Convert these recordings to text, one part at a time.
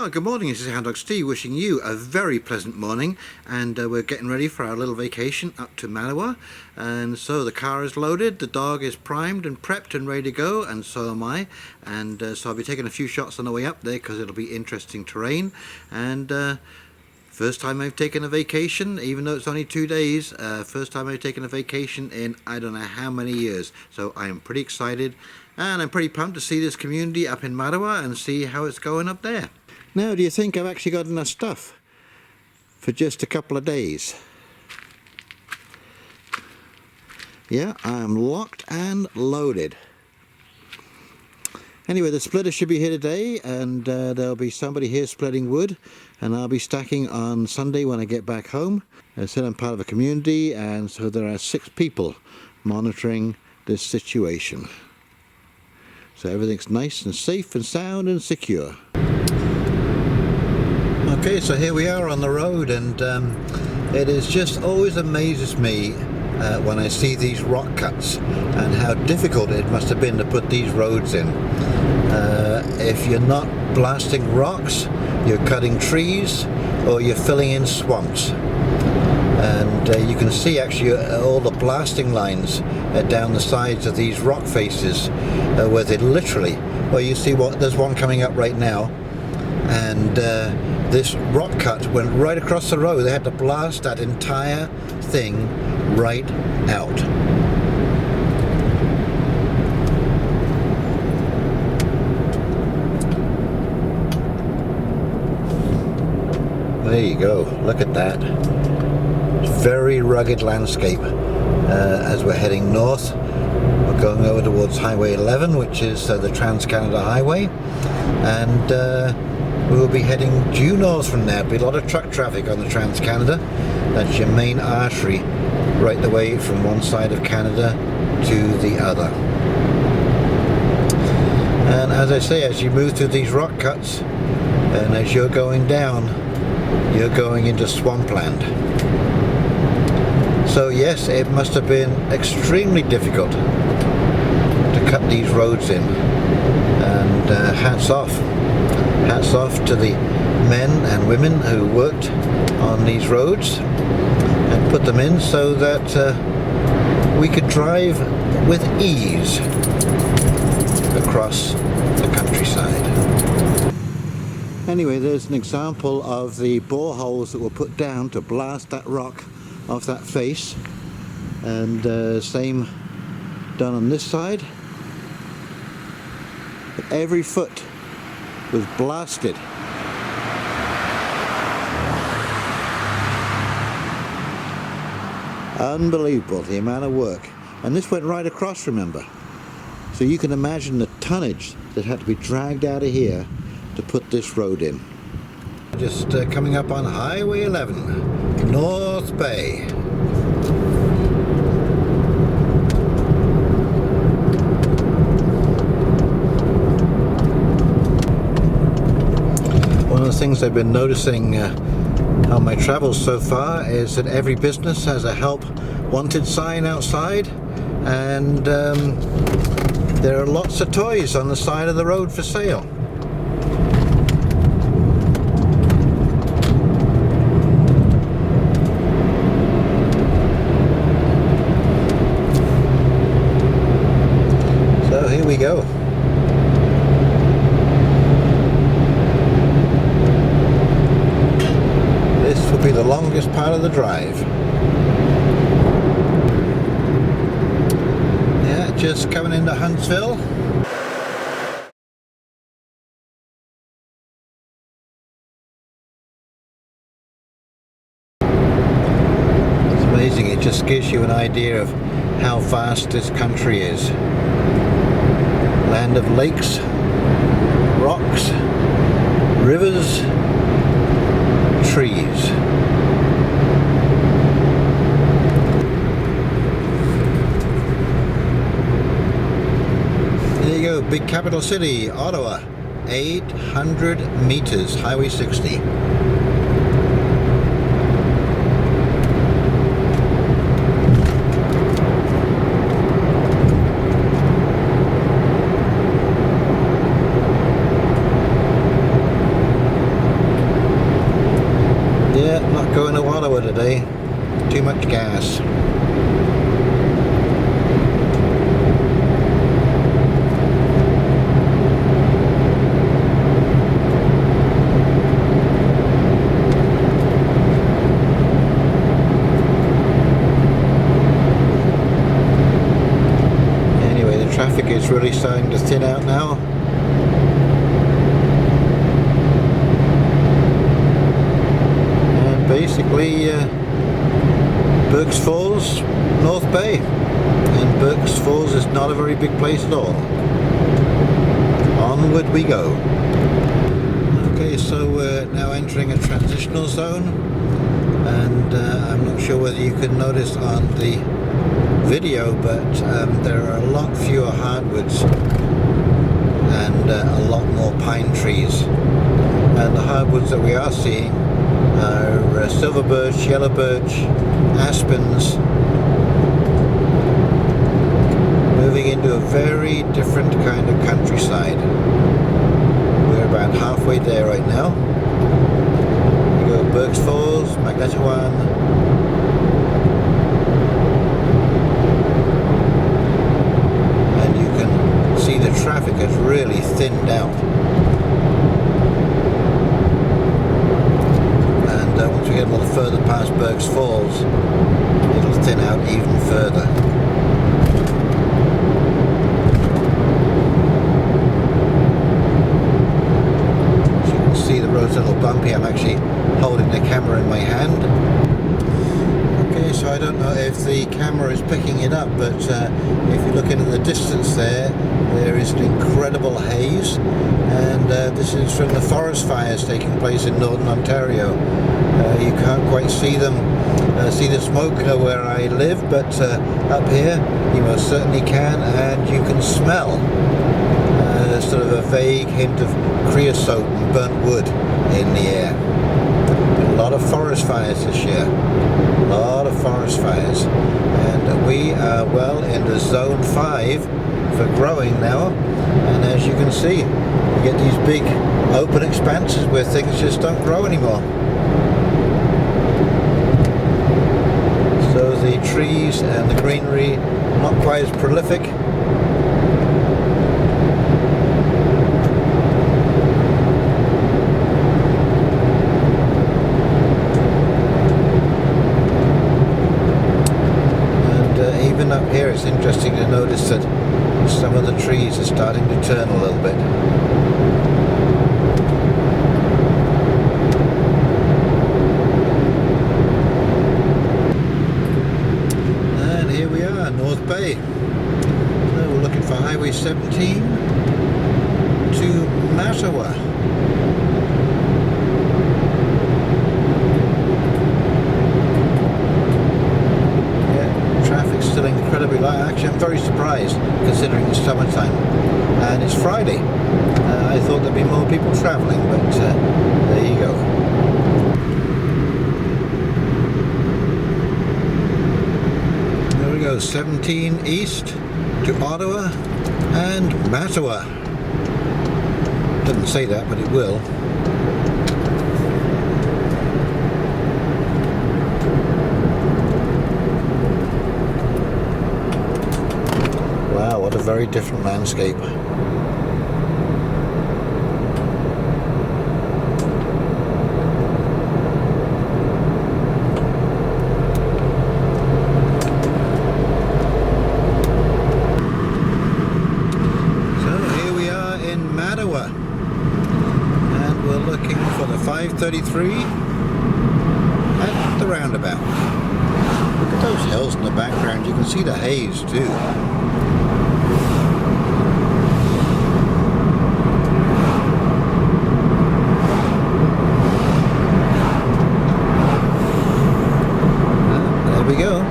Well, good morning, this is Houndog Steve wishing you a very pleasant morning, and we're getting ready for our little vacation up to Mattawa. And so the car is loaded, the dog is primed and prepped and ready to go, and so am I. And so I'll be taking a few shots on the way up there because it'll be interesting terrain. And first time I've taken a vacation, even though it's only 2 days, first time I've taken a vacation in I don't know how many years. So I am pretty excited, and I'm pretty pumped to see this community up in Mattawa and see how it's going up there. Now, do you think I've actually got enough stuff for just a couple of days? Yeah, I'm locked and loaded. Anyway, the splitter should be here today, and there'll be somebody here splitting wood, and I'll be stacking on Sunday when I get back home. I said I'm part of a community, and so there are 6 people monitoring this situation. So everything's nice and safe and sound and secure. Okay, so here we are on the road, and it is just always amazes me when I see these rock cuts and how difficult it must have been to put these roads in. If you're not blasting rocks, you're cutting trees or you're filling in swamps. And you can see actually all the blasting lines down the sides of these rock faces where they literally, well, you see what, there's one coming up right now, and this rock cut went right across the road. They had to blast that entire thing right out. There you go, look at that. Very rugged landscape as we're heading north. We're going over towards Highway 11, which is the Trans-Canada Highway, and we will be heading due north from there. There'll be a lot of truck traffic on the Trans-Canada. That's your main artery right the way from one side of Canada to the other. And as I say, as you move through these rock cuts and as you're going down, you're going into swampland. So yes, it must have been extremely difficult to cut these roads in, and hats off to the men and women who worked on these roads and put them in so that we could drive with ease across the countryside. Anyway, there's an example of the boreholes that were put down to blast that rock off that face, and same done on this side. But every foot was blasted. Unbelievable, the amount of work. And this went right across, remember. So you can imagine the tonnage that had to be dragged out of here to put this road in. Just coming up on Highway 11, North Bay. One of the things I've been noticing on my travels so far is that every business has a help wanted sign outside, and there are lots of toys on the side of the road for sale. So here we go. This will be the longest part of the drive. Yeah, just coming into Huntsville. It's amazing, it just gives you an idea of how vast this country is. Land of lakes, rocks, rivers, trees. There you go, big capital city, Ottawa, 800 meters, Highway 60. it's really starting to thin out now. And basically Burke's Falls, North Bay. And Burke's Falls is not a very big place at all. Onward we go. Okay, so we're now entering a transitional zone, and I'm not sure whether you can notice on the video, but there are a lot fewer hardwoods and a lot more pine trees. And the hardwoods that we are seeing are silver birch, yellow birch, aspens, moving into a very different kind of countryside. We're about halfway there right now. We go Birch Falls, Mattawa, and you can see the traffic has really thinned out. And once we get a little further past Birch Falls, it'll thin out even further. See, the road's a little bumpy. I'm actually holding the camera in my hand. Okay, so I don't know if the camera is picking it up, but if you look into the distance there is an incredible haze, and this is from the forest fires taking place in northern Ontario. You can't quite see them, see the smoke where I live, but up here you most certainly can, and you can smell sort of a vague hint of creosote and burnt wood in the air. A lot of forest fires this year. A lot of forest fires. And we are well into zone 5 for growing now. And as you can see, you get these big open expanses where things just don't grow anymore. So the trees and the greenery not quite as prolific. Up here it's interesting to notice that some of the trees are starting to turn a little bit. And here we are, North Bay. So we're looking for Highway 17 to Mattawa. Still incredibly light. Actually, I'm very surprised considering it's summertime and it's Friday. I thought there'd be more people travelling, but there you go. There we go, 17 east to Ottawa and Mattawa. Doesn't say that, but it will. Wow, what a very different landscape. So here we are in Mattawa, and we're looking for the 533 at the roundabout. Look at those hills in the background, you can see the haze too. There we go.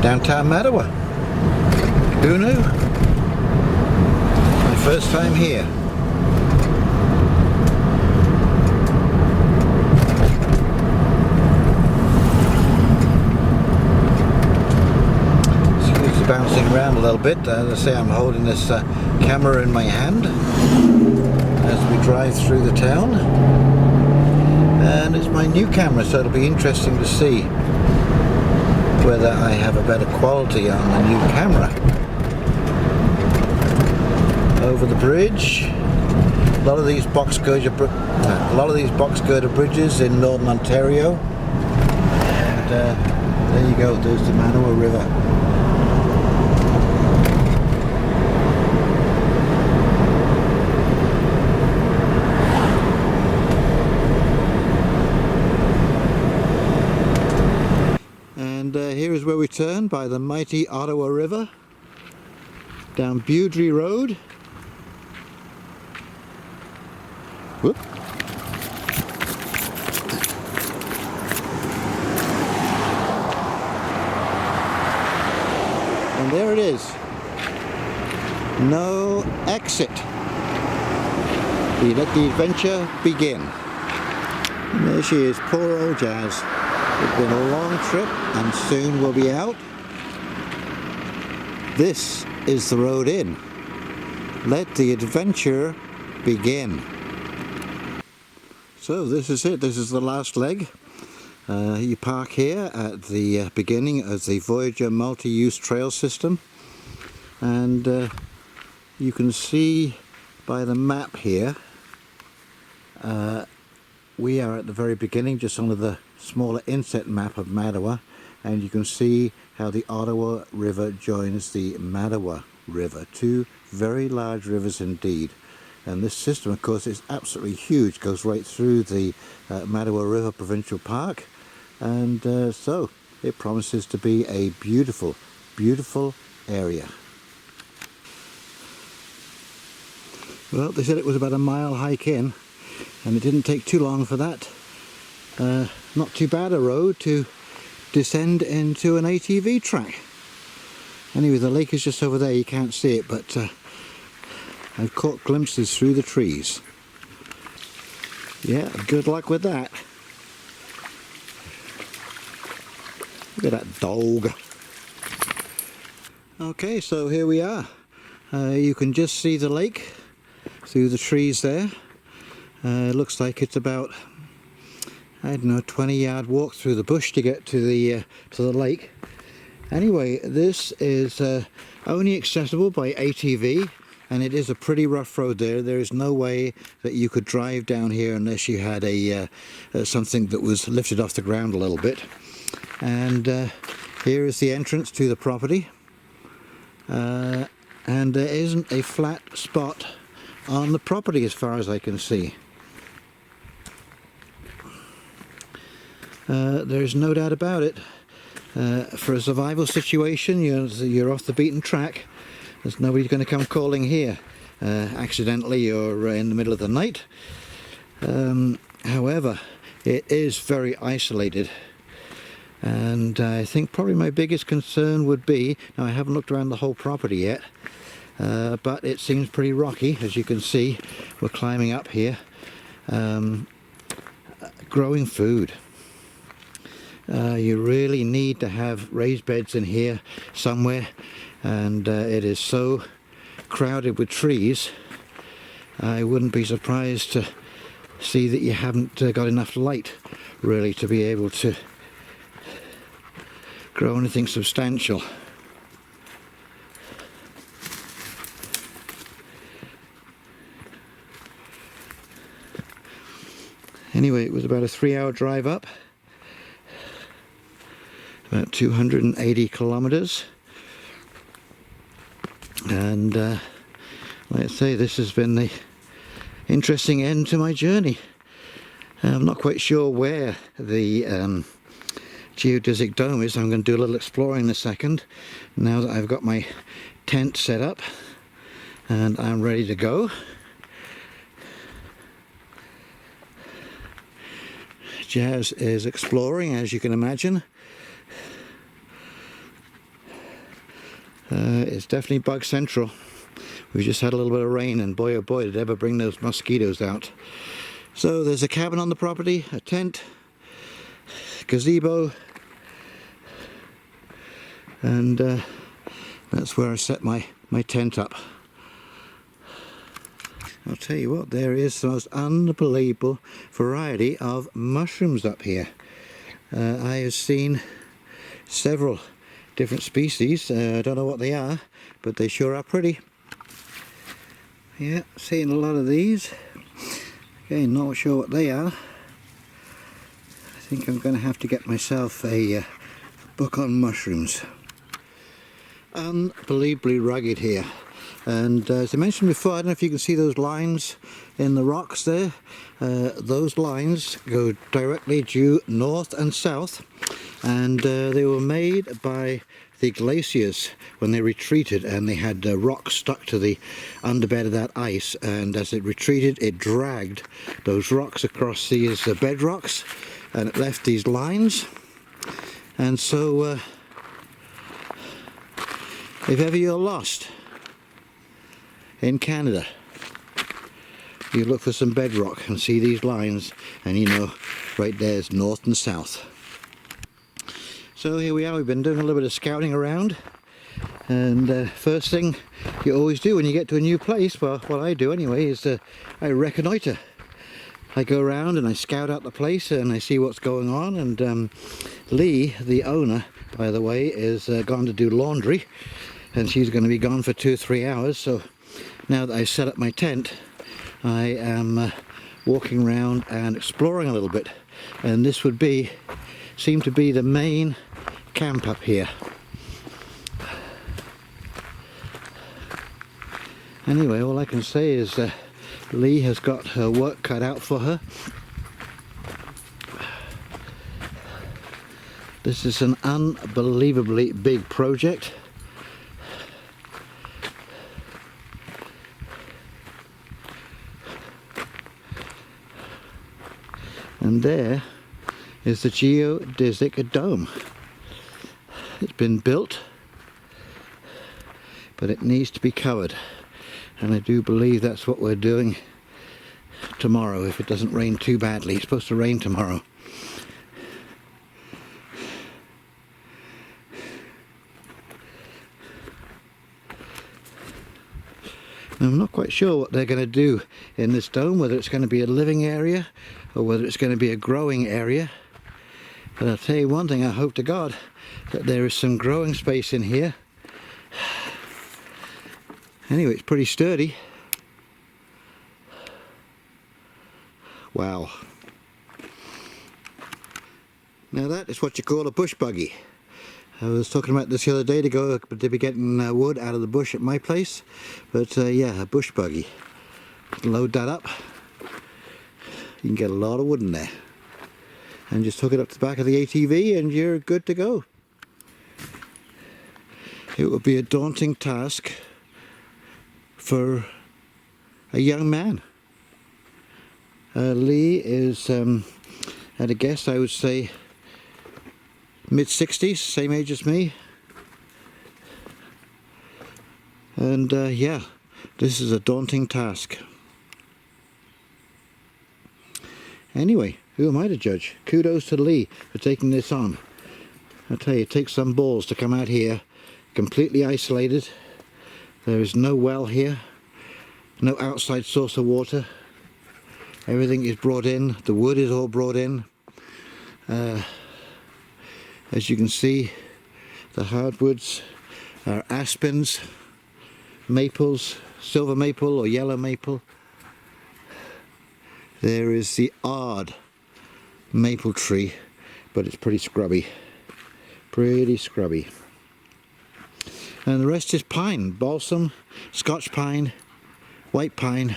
Downtown Mattawa. Who knew? My first time here. It's bouncing around a little bit. As I say, I'm holding this camera in my hand as we drive through the town. And it's my new camera, so it'll be interesting to see whether I have a better quality on the new camera. Over the bridge, a lot of these box girder bridges in northern Ontario, and there you go, there's the Mattawa River. And here is where we turn by the mighty Ottawa River, down Budry Road. Whoop. And there it is. No exit. We let the adventure begin. And there she is, poor old Jazz. It's been a long trip and soon we'll be out. This is the road in. Let the adventure begin. So this is it, this is the last leg. You park here at the beginning of the Voyager multi-use trail system, and you can see by the map here we are at the very beginning, just under the smaller inset map of Mattawa, and you can see how the Ottawa River joins the Mattawa River. Two very large rivers indeed. And this system, of course, is absolutely huge, goes right through the Mattawa River Provincial Park, and so it promises to be a beautiful, beautiful area. Well, they said it was about a mile hike in, and it didn't take too long for that. Not too bad a road to descend into an ATV track. Anyway, the lake is just over there, you can't see it, but I've caught glimpses through the trees. Yeah, good luck with that. Look at that dog. Okay, so here we are. You can just see the lake through the trees there. Looks like it's about, I don't know, 20-yard walk through the bush to get to the lake. Anyway, this is only accessible by ATV. And it is a pretty rough road there. There is no way that you could drive down here unless you had a something that was lifted off the ground a little bit. And here is the entrance to the property. And there isn't a flat spot on the property as far as I can see. There's no doubt about it. For a survival situation, you're off the beaten track. There's nobody going to come calling here accidentally or in the middle of the night. However, it is very isolated, and I think probably my biggest concern would be, now I haven't looked around the whole property yet, but it seems pretty rocky. As you can see, we're climbing up here. Growing food. You really need to have raised beds in here somewhere, and it is so crowded with trees. I wouldn't be surprised to see that you haven't got enough light really to be able to grow anything substantial. Anyway, it was about a 3-hour drive up, about 280 kilometers, and like I say, this has been the interesting end to my journey. I'm not quite sure where the geodesic dome is. I'm going to do a little exploring in a second, now that I've got my tent set up and I'm ready to go. Jazz is exploring, as you can imagine. It's definitely bug central. We just had a little bit of rain, and boy oh boy did it ever bring those mosquitoes out. So there's a cabin on the property, a tent, gazebo, and that's where I set my tent up. I'll tell you what, there is the most unbelievable variety of mushrooms up here. I have seen several different species. I don't know what they are, but they sure are pretty. Yeah, seeing a lot of these. Again, not sure what they are. I think I'm going to have to get myself a book on mushrooms. Unbelievably rugged here, and as I mentioned before, I don't know if you can see those lines in the rocks there. Those lines go directly due north and south, and they were made by the glaciers when they retreated, and they had rocks stuck to the underbed of that ice, and as it retreated it dragged those rocks across these bedrocks, and it left these lines. And so if ever you're lost in Canada, you look for some bedrock and see these lines, and you know right there's north and south. So here we are, we've been doing a little bit of scouting around, and first thing you always do when you get to a new place, well what I do anyway, is I reconnoiter. I go around and I scout out the place and I see what's going on, and Lee, the owner by the way, is gone to do laundry, and she's going to be gone for 2 or 3 hours. So now that I've set up my tent, I am walking around and exploring a little bit, and this would seem to be the main camp up here. Anyway, all I can say is Lee has got her work cut out for her. This is an unbelievably big project. And there is the geodesic dome. It's been built, but it needs to be covered, and I do believe that's what we're doing tomorrow, if it doesn't rain too badly. It's supposed to rain tomorrow. I'm not quite sure what they're going to do in this dome, whether it's going to be a living area or whether it's going to be a growing area. But I'll tell you one thing, I hope to God that there is some growing space in here. Anyway, it's pretty sturdy. Wow. Now that is what you call a bush buggy. I was talking about this the other day to be getting wood out of the bush at my place, but yeah, a bush buggy. Load that up, you can get a lot of wood in there, and just hook it up to the back of the ATV and you're good to go. It would be a daunting task for a young man. Lee is, at a guess, I would say mid-60s, same age as me, and yeah, this is a daunting task. Anyway, who am I to judge? Kudos to Lee for taking this on. I tell you, it takes some balls to come out here completely isolated. There is no well here, no outside source of water. Everything is brought in, the wood is all brought in. As you can see, the hardwoods are aspens, maples, silver maple or yellow maple. There is the odd maple tree, but it's pretty scrubby. Pretty scrubby. And the rest is pine, balsam, Scotch pine, white pine.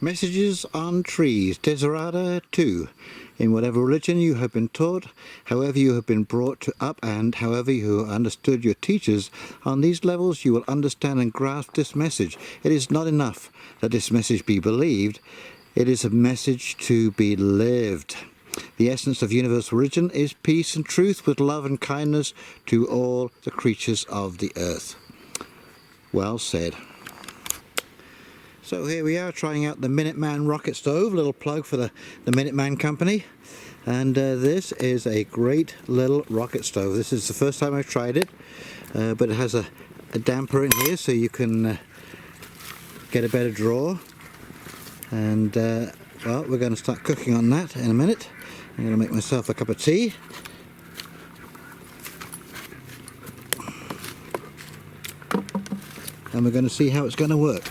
Messages on trees, Desiderata 2. In whatever religion you have been taught, however you have been brought up, and however you have understood your teachers, on these levels you will understand and grasp this message. It is not enough that this message be believed, it is a message to be lived. The essence of universal religion is peace and truth with love and kindness to all the creatures of the earth. Well said. So here we are trying out the Minuteman rocket stove, little plug for the Minuteman company, and this is a great little rocket stove. This is the first time I've tried it, but it has a damper in here so you can get a better draw, and well, we're going to start cooking on that in a minute. I'm going to make myself a cup of tea. And we're going to see how it's going to work.